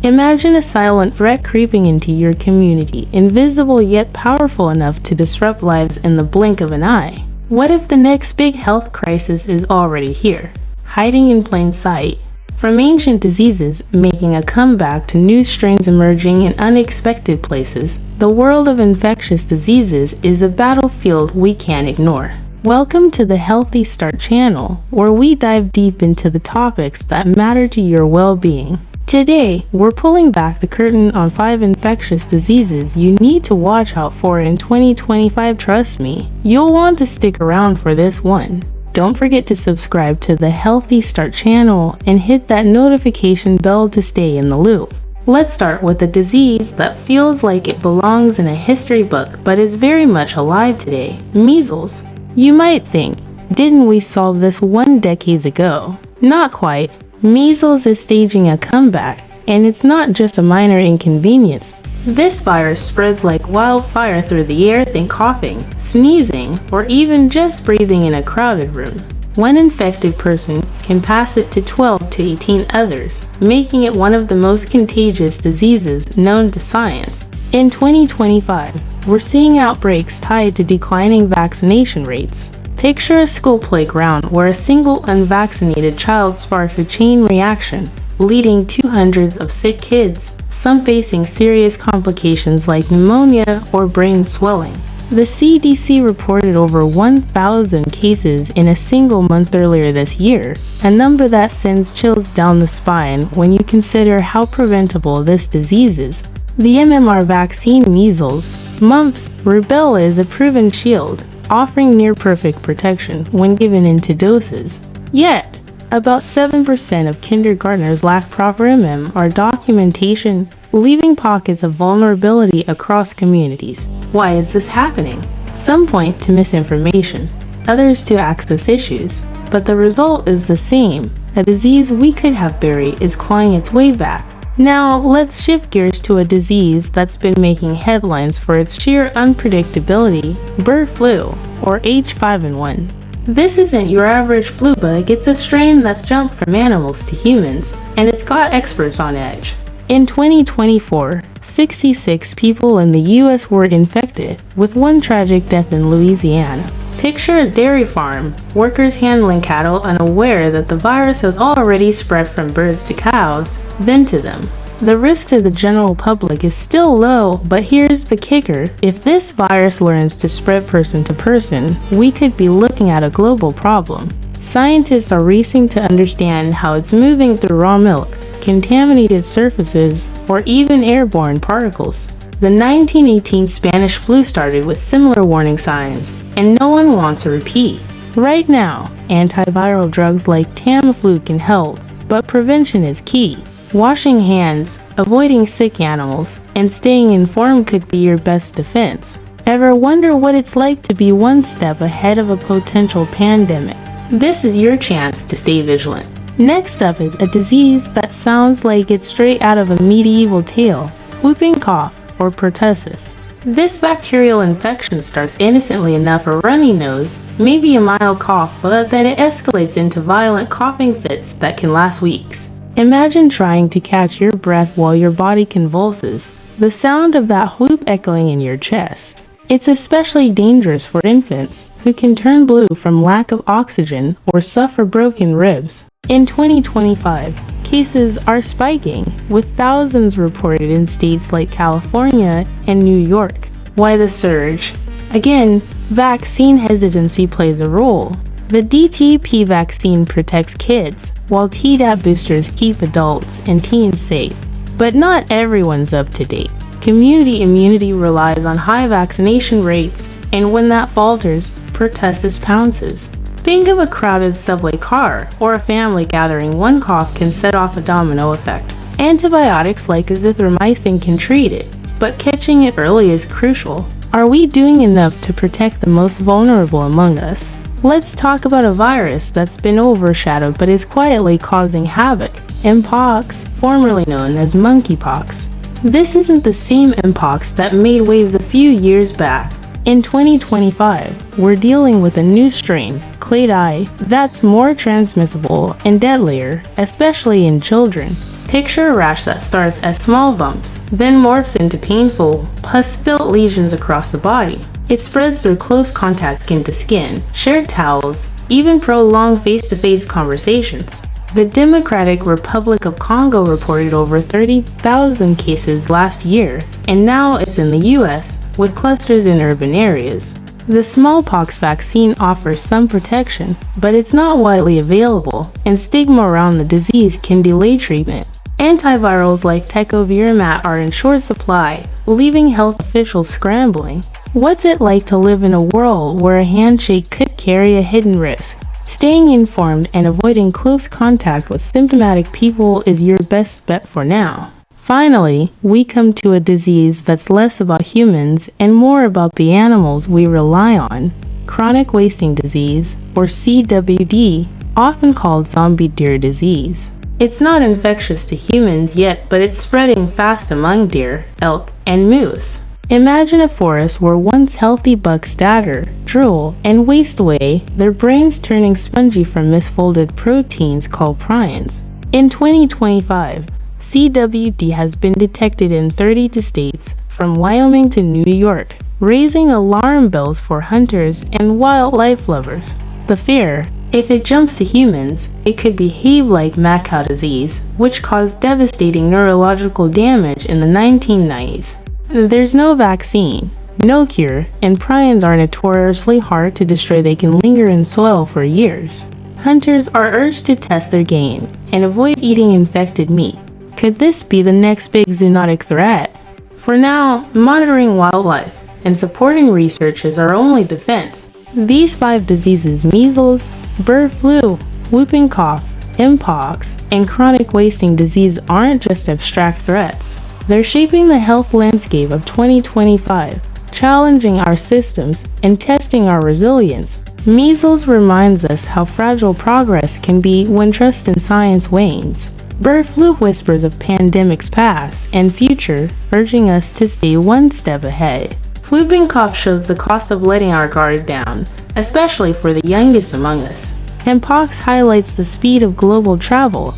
Imagine a silent threat creeping into your community, invisible yet powerful enough to disrupt lives in the blink of an eye. What if the next big health crisis is already here, hiding in plain sight? From ancient diseases making a comeback to new strains emerging in unexpected places, the world of infectious diseases is a battlefield we can't ignore. Welcome to the Healthy Start channel, where we dive deep into the topics that matter to your well-being. Today, we're pulling back the curtain on 5 infectious diseases you need to watch out for in 2025. Trust me, you'll want to stick around for this one. Don't forget to subscribe to the Healthy Start channel and hit that notification bell to stay in the loop. Let's start with a disease that feels like it belongs in a history book but is very much alive today: measles. You might think, didn't we solve this 1 decade ago? Not quite. Measles is staging a comeback, and it's not just a minor inconvenience. This virus spreads like wildfire through the air. Think coughing, sneezing, or even just breathing in a crowded room. One infected person can pass it to 12 to 18 others, making it one of the most contagious diseases known to science. In 2025, we're seeing outbreaks tied to declining vaccination rates. Picture a school playground where a single unvaccinated child sparks a chain reaction, leading to hundreds of sick kids, some facing serious complications like pneumonia or brain swelling. The CDC reported over 1,000 cases in a single month earlier this year, a number that sends chills down the spine when you consider how preventable this disease is. The MMR vaccine, measles, mumps, rubella, is a proven shield, offering near-perfect protection when given in 2 doses. Yet, about 7% of kindergartners lack proper MMR documentation, leaving pockets of vulnerability across communities. Why is this happening? Some point to misinformation, others to access issues, but the result is the same. A disease we could have buried is clawing its way back. Now, let's shift gears to a disease that's been making headlines for its sheer unpredictability: Burr Flu, or H5N1. This isn't your average flu bug. It's a strain that's jumped from animals to humans, and it's got experts on edge. In 2024, 66 people in the US were infected, with 1 tragic death in Louisiana. Picture a dairy farm, workers handling cattle unaware that the virus has already spread from birds to cows, then to them. The risk to the general public is still low, but here's the kicker: if this virus learns to spread person to person, we could be looking at a global problem. Scientists are racing to understand how it's moving through raw milk, contaminated surfaces, or even airborne particles. The 1918 Spanish flu started with similar warning signs, and no one wants a repeat. Right now, antiviral drugs like Tamiflu can help, but prevention is key. Washing hands, avoiding sick animals, and staying informed could be your best defense. Ever wonder what it's like to be 1 step ahead of a potential pandemic? This is your chance to stay vigilant. Next up is a disease that sounds like it's straight out of a medieval tale: whooping cough, or pertussis. This bacterial infection starts innocently enough: a runny nose, maybe a mild cough, but then it escalates into violent coughing fits that can last weeks. Imagine trying to catch your breath while your body convulses, the sound of that whoop echoing in your chest. It's especially dangerous for infants, who can turn blue from lack of oxygen or suffer broken ribs. In 2025, cases are spiking, with thousands reported in states like California and New York. Why the surge? Again, vaccine hesitancy plays a role. The DTP vaccine protects kids, while Tdap boosters keep adults and teens safe. But not everyone's up to date. Community immunity relies on high vaccination rates, and when that falters, pertussis pounces. Think of a crowded subway car, or a family gathering. 1 cough can set off a domino effect. Antibiotics like azithromycin can treat it, but catching it early is crucial. Are we doing enough to protect the most vulnerable among us? Let's talk about a virus that's been overshadowed but is quietly causing havoc: Mpox, formerly known as monkeypox. This isn't the same Mpox that made waves a few years back. In 2025, we're dealing with a new strain, clade I, that's more transmissible and deadlier, especially in children. Picture a rash that starts as small bumps, then morphs into painful, pus-filled lesions across the body. It spreads through close contact skin to skin, shared towels, even prolonged face-to-face conversations. The Democratic Republic of Congo reported over 30,000 cases last year, and now it's in the US, with clusters in urban areas. The smallpox vaccine offers some protection, but it's not widely available, and stigma around the disease can delay treatment. Antivirals like tecovirimat are in short supply, leaving health officials scrambling. What's it like to live in a world where a handshake could carry a hidden risk? Staying informed and avoiding close contact with symptomatic people is your best bet for now. Finally, we come to a disease that's less about humans and more about the animals we rely on. Chronic wasting disease, or CWD, often called zombie deer disease. It's not infectious to humans yet, but it's spreading fast among deer, elk, and moose. Imagine a forest where once healthy bucks stagger, drool, and waste away, their brains turning spongy from misfolded proteins called prions. In 2025, CWD has been detected in 32 states, from Wyoming to New York, raising alarm bells for hunters and wildlife lovers. The fear: if it jumps to humans, it could behave like mad cow disease, which caused devastating neurological damage in the 1990s. There's no vaccine, no cure, and prions are notoriously hard to destroy. They can linger in soil for years. Hunters are urged to test their game and avoid eating infected meat. Could this be the next big zoonotic threat? For now, monitoring wildlife and supporting research is our only defense. These 5 diseases, measles, Burr flu, whooping cough, mpox, and chronic wasting disease, aren't just abstract threats. They're shaping the health landscape of 2025, challenging our systems and testing our resilience. Measles reminds us how fragile progress can be when trust in science wanes. Burr flu whispers of pandemics past and future, urging us to stay one step ahead. Whooping cough shows the cost of letting our guard down, especially for the youngest among us. Mpox highlights the speed of global travel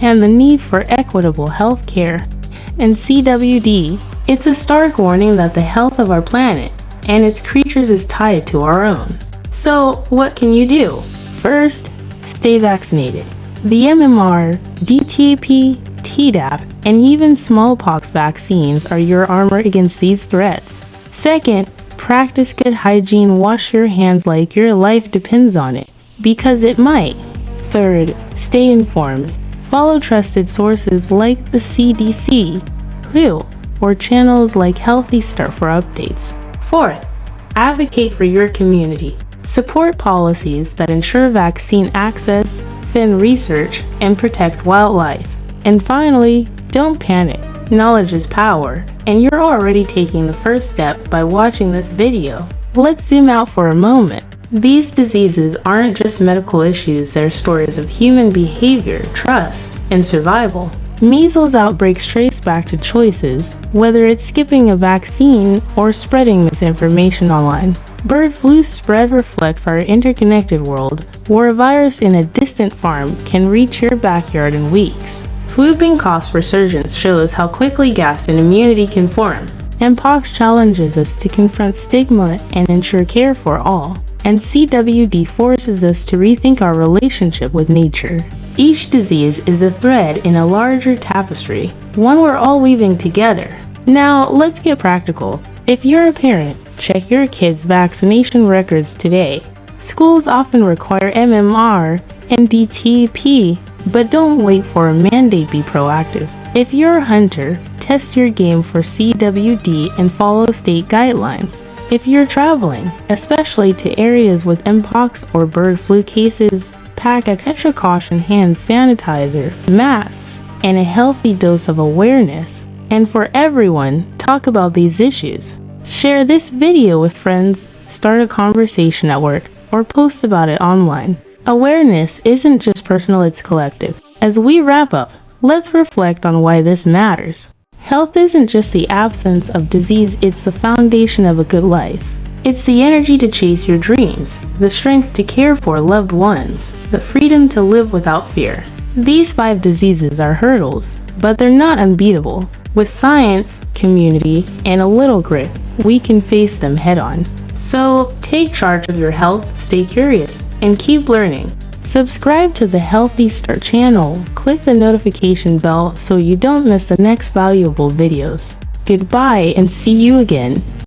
and the need for equitable health care. And CWD, it's a stark warning that the health of our planet and its creatures is tied to our own. So, what can you do? First, stay vaccinated. The MMR, DTP, Tdap, and even smallpox vaccines are your armor against these threats. Second, practice good hygiene. Wash your hands like your life depends on it, because it might. Third, stay informed. Follow trusted sources like the CDC, WHO, or channels like Healthy Start for updates. Fourth, advocate for your community. Support policies that ensure vaccine access, fund research, and protect wildlife. And finally, don't panic. Knowledge is power, and you're already taking the first step by watching this video. Let's zoom out for a moment. These diseases aren't just medical issues, they're stories of human behavior, trust, and survival. Measles outbreaks trace back to choices, whether it's skipping a vaccine or spreading misinformation online. Burr flu spread reflects our interconnected world, where a virus in a distant farm can reach your backyard in weeks. Whooping cough's resurgence shows how quickly gaps in immunity can form. Mpox challenges us to confront stigma and ensure care for all. And CWD forces us to rethink our relationship with nature. Each disease is a thread in a larger tapestry, one we're all weaving together. Now, let's get practical. If you're a parent, check your kids' vaccination records today. Schools often require MMR and DTP, but don't wait for a mandate. Be proactive. If you're a hunter, test your game for CWD and follow state guidelines. If you're traveling, especially to areas with mpox or bird flu cases, pack extra caution, hand sanitizer, masks, and a healthy dose of awareness. And for everyone, talk about these issues. Share this video with friends, start a conversation at work, or post about it online. Awareness isn't just personal, it's collective. As we wrap up, let's reflect on why this matters. Health isn't just the absence of disease, it's the foundation of a good life. It's the energy to chase your dreams, the strength to care for loved ones, the freedom to live without fear. These 5 diseases are hurdles, but they're not unbeatable. With science, community, and a little grit, we can face them head on. So, take charge of your health, stay curious, and keep learning. Subscribe to the Healthy Start channel. Click the notification bell so you don't miss the next valuable videos. Goodbye and see you again.